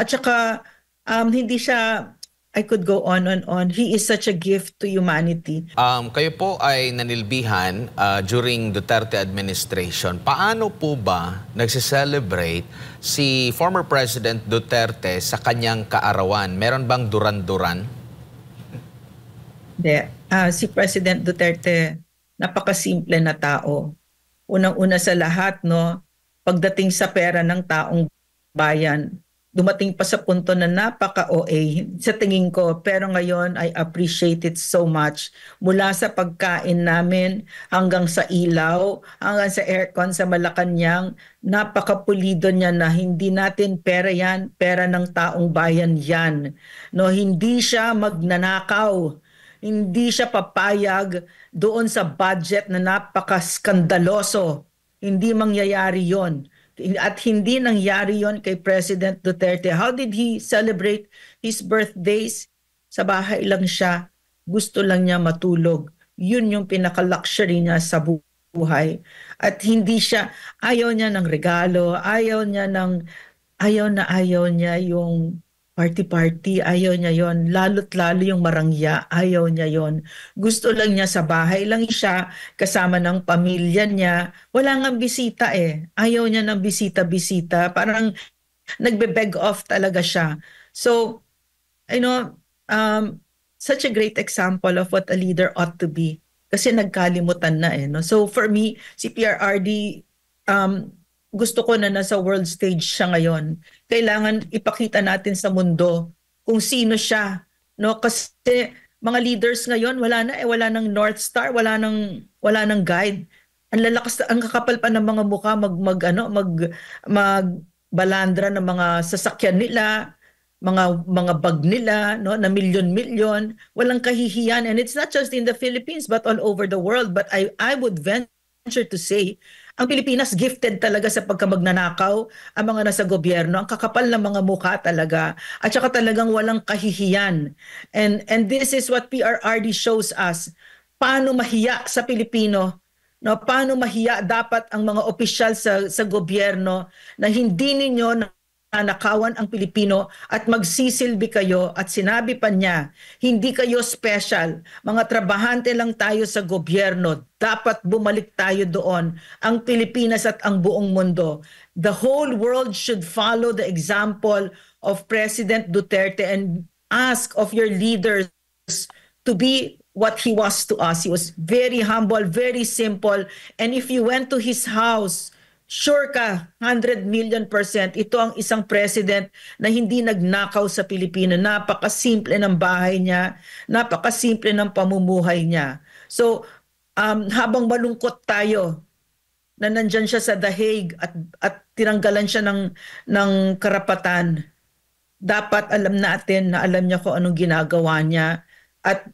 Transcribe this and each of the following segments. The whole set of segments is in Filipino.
At saka hindi siya, I could go on and on. He is such a gift to humanity. Kayo po ay nanilbihan during Duterte administration. Paano po ba nagse-celebrate si former President Duterte sa kanyang kaarawan? Meron bang duran-duran? Hindi. Si President Duterte, napakasimple na tao. Unang-una sa lahat, no, pagdating sa pera ng taong bayan, dumating pa sa punto na napaka-OA sa tingin ko. Pero ngayon, I appreciate it so much. Mula sa pagkain namin hanggang sa ilaw, hanggang sa aircon sa Malacanang, napaka-pulido niya na hindi natin pera yan, pera ng taong bayan yan. No, hindi siya magnanakaw. Hindi siya papayag doon sa budget na napaka-skandaloso. Hindi mangyayari yon. At hindi nangyari yon kay President Duterte. How did he celebrate his birthdays? Sa bahay lang siya. Gusto lang niya matulog. Yun yung pinaka-luxury niya sa buhay. At hindi siya, ayaw niya ng regalo, ayaw niya yung party-party, ayaw niya yon. Lalo't lalo yung marangya, ayaw niya yon. Gusto lang niya sa bahay lang siya, kasama ng pamilya niya. Wala nga bisita eh. Ayaw niya ng bisita-bisita. Parang nagbe-beg off talaga siya. So, such a great example of what a leader ought to be. Kasi nagkalimutan na eh. No? So for me, si PRRD, gusto ko na nasa world stage siya ngayon. Kailangan ipakita natin sa mundo kung sino siya. No? Kasi mga leaders ngayon, wala nang North Star, wala nang guide. Ang lalakas, ang kakapal pa ng mga mukha magbalandra ng mga sasakyan nila, mga bag nila, no, na milyon-milyon, walang kahihiyan. And it's not just in the Philippines but all over the world. But I would venture to say, ang Pilipinas gifted talaga sa pagkamagnanakaw, ang mga nasa gobyerno, ang kakapal ng mga mukha talaga, at saka talagang walang kahihiyan. And this is what PRRD shows us. Paano mahiya sa Pilipino, no? Paano mahiya dapat ang mga opisyal sa gobyerno na hindi ninyo nanakawan ang Pilipino at magsisilbi kayo. At sinabi pa niya, hindi kayo special. Mga trabahante lang tayo sa gobyerno. Dapat bumalik tayo doon. Ang Pilipinas at ang buong mundo. The whole world should follow the example of President Duterte and ask of your leaders to be what he was to us. He was very humble, very simple. And if you went to his house, sure ka, 100 million %, ito ang isang president na hindi nagnakaw sa Pilipino. Napakasimple ng bahay niya, napakasimple ng pamumuhay niya. So, habang malungkot tayo na nandyan siya sa The Hague at tinanggalan siya ng karapatan, dapat alam natin na alam niya kung anong ginagawa niya at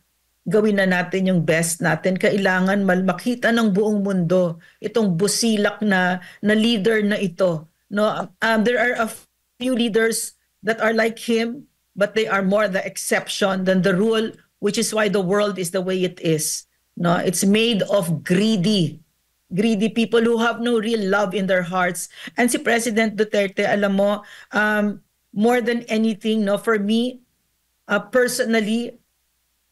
gawin na natin yung best natin. Kailangan makita ng buong mundo itong busilak na leader na ito. No, there are a few leaders that are like him, but they are more the exception than the rule, which is why the world is the way it is. No, it's made of greedy people who have no real love in their hearts. And si President Duterte, alam mo, more than anything, no, for me, personally,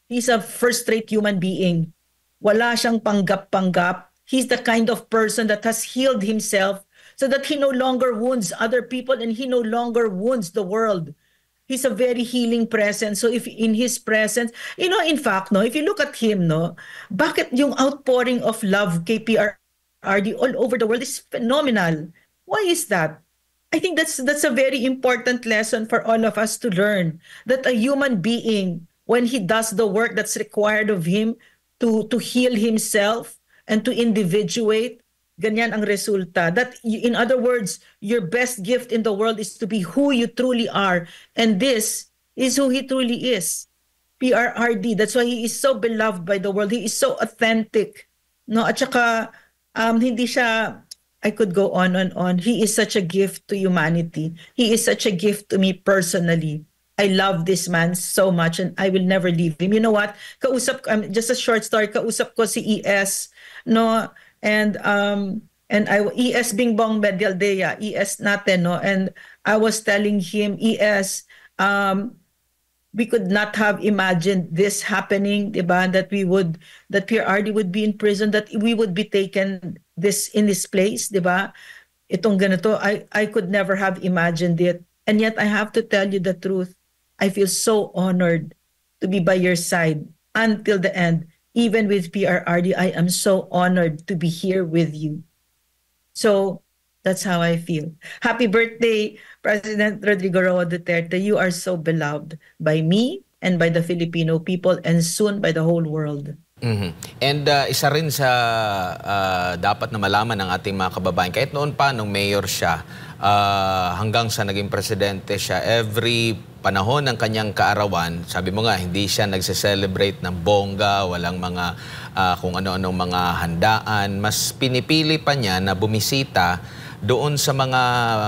he's a first-rate human being. Wala siyang panggap-panggap. He's the kind of person that has healed himself so that he no longer wounds other people and he no longer wounds the world. He's a very healing presence. So if in his presence, in fact, no, if you look at him, no, bakit yung outpouring of love kay PRRD all over the world is phenomenal? Why is that? I think that's a very important lesson for all of us to learn, that a human being, when he does the work that's required of him to heal himself and to individuate, ganyan ang resulta. That, in other words, your best gift in the world is to be who you truly are. And this is who he truly is. PRRD, that's why he is so beloved by the world. He is so authentic. No? At saka, hindi siya, I could go on and on. He is such a gift to humanity. He is such a gift to me personally. I love this man so much and I will never leave him. You know what? Just a short story, kausap ko si ES, no? And ES Bingbong Medialdea, ES natin, no? And I was telling him, ES, we could not have imagined this happening, diba? That PRRD would be in prison, that we would be taken in this place, diba? Itong ganito, I could never have imagined it. And yet I have to tell you the truth. I feel so honored to be by your side until the end. Even with PRRD, I am so honored to be here with you. So that's how I feel. Happy birthday, President Rodrigo Roa Duterte. You are so beloved by me and by the Filipino people and soon by the whole world. Mhm. And isa rin sa dapat na malaman ng ating mga kababayan, kahit noon pa nung mayor siya, hanggang sa naging presidente siya, every panahon ng kanyang kaarawan, sabi mo nga, hindi siya nagse-celebrate ng bongga, walang mga kung ano-anong mga handaan. Mas pinipili pa niya na bumisita doon sa mga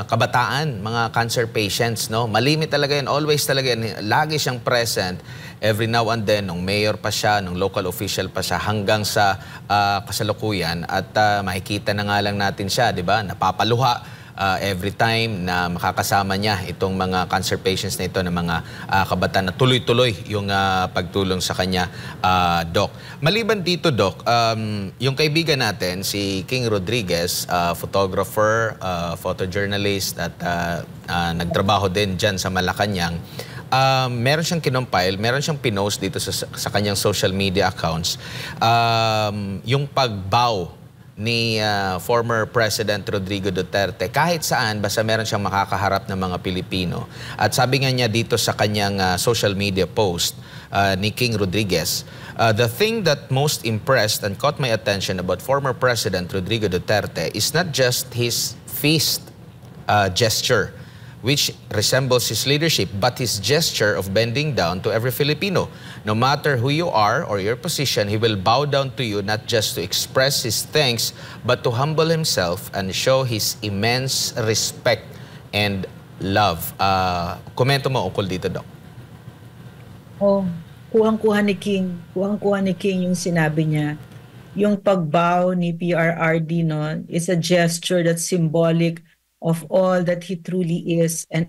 kabataan, mga cancer patients, no? Malimit talaga yan, always talaga yan. Lagi siyang present every now and then, nung mayor pa siya, nung local official pa siya, hanggang sa kasalukuyan. At makikita na nga lang natin siya, di ba? Napapaluha every time na makakasama niya itong mga cancer patients na ito, ng mga kabataan na tuloy-tuloy yung pagtulong sa kanya, Doc. Maliban dito, Doc, yung kaibigan natin, si King Rodriguez, photographer, photojournalist at nagtrabaho din dyan sa Malacanang, meron siyang kinompile, meron siyang pinost dito sa kanyang social media accounts, yung pagbow ni former President Rodrigo Duterte kahit saan, basta meron siyang makakaharap ng mga Pilipino. At sabi nga niya dito sa kanyang social media post ni King Rodriguez, the thing that most impressed and caught my attention about former President Rodrigo Duterte is not just his fist gesture, which resembles his leadership, but his gesture of bending down to every Filipino. No matter who you are or your position, he will bow down to you not just to express his thanks, but to humble himself and show his immense respect and love. Komento mo ukol dito, Doc. Oh, kuhang-kuha ni King. Kuhang-kuha ni King yung sinabi niya. Yung pagbow ni PRRD, no, is a gesture that's symbolic of all that he truly is. And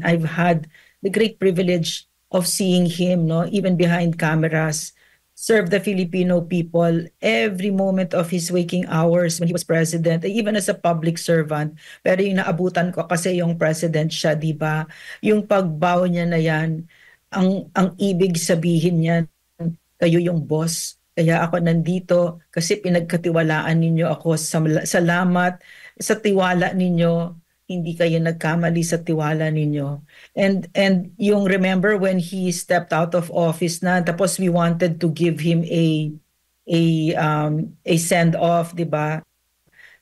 I've had the great privilege of seeing him, no, even behind cameras, serve the Filipino people every moment of his waking hours when he was president, even as a public servant. Pero yung naabutan ko kasi yung president siya, di ba? Yung pagbow niya na yan, ang ibig sabihin niya, kayo yung boss. Kaya ako nandito kasi pinagkatiwalaan ninyo ako. Salamat sa tiwala ninyo. Hindi kayo nagkamali sa tiwala ninyo. And yung remember when he stepped out of office na, tapos we wanted to give him a send off, di ba?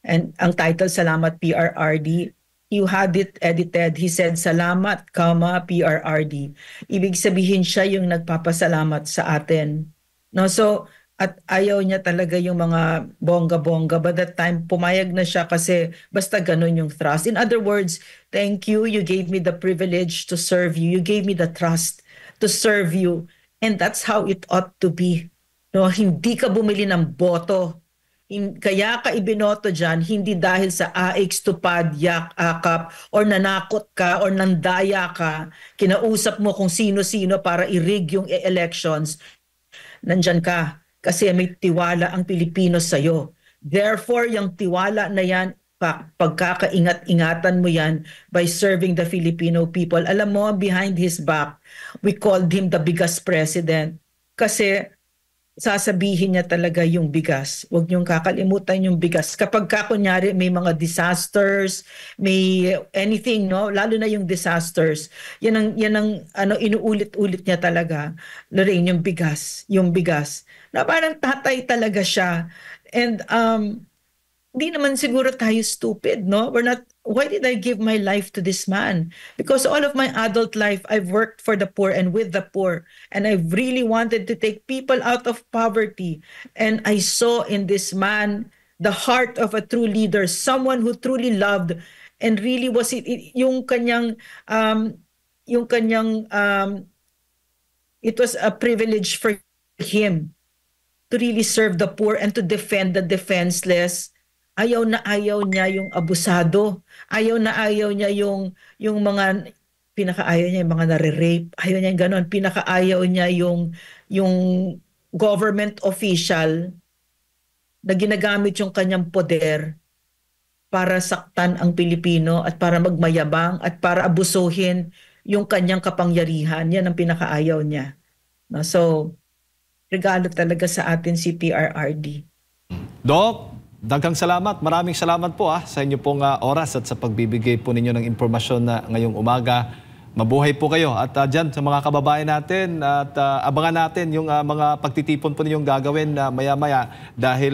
And ang title, Salamat PRRD. You had it edited. He said, Salamat, PRRD. Ibig sabihin siya yung nagpapasalamat sa atin. No, so at ayaw niya talaga yung mga bongga-bongga. But that time, pumayag na siya kasi basta ganun yung trust. In other words, thank you. You gave me the privilege to serve you. You gave me the trust to serve you. And that's how it ought to be. No, hindi ka bumili ng boto. Kaya ka ibinoto dyan, hindi dahil sa AX, tupad, yak, akap, or nanakot ka, or nandaya ka, kinausap mo kung sino-sino para i-rig yung elections. Nandyan ka kasi may tiwala ang Pilipino sa'yo. Therefore, yung tiwala na yan, pagkakaingat-ingatan mo yan by serving the Filipino people. Alam mo, behind his back, we called him the biggest president kasi sasabihin niya talaga yung bigas. Huwag niyong kakalimutan yung bigas. Kapag kunyari may mga disasters, may anything, no? Lalo na yung disasters. Yan ang inuulit-ulit niya talaga. Lorraine, yung bigas. Na parang tatay talaga siya. And di naman siguro tayo stupid, no? Why did I give my life to this man? Because all of my adult life, I've worked for the poor and with the poor. And I really wanted to take people out of poverty. And I saw in this man the heart of a true leader, someone who truly loved and really was yung kanyang it was a privilege for him to really serve the poor and to defend the defenseless. ayaw na niya yung abusado. Ayaw niya yung mga pinakaayaw niya yung mga nare-rape. Ayaw niya yung ganon. Pinakaayaw niya yung government official na ginagamit yung kanyang poder para saktan ang Pilipino at para magmayabang at para abusuhin yung kanyang kapangyarihan. Yan ang pinakaayaw niya. No? So, regalo talaga sa atin si PRRD. Doc, daghang salamat. Maraming salamat po sa inyo pong oras at sa pagbibigay po ninyo ng impormasyon na ngayong umaga. Mabuhay po kayo at dyan sa mga kababayan natin at abangan natin yung mga pagtitipon po ninyong gagawin maya-maya dahil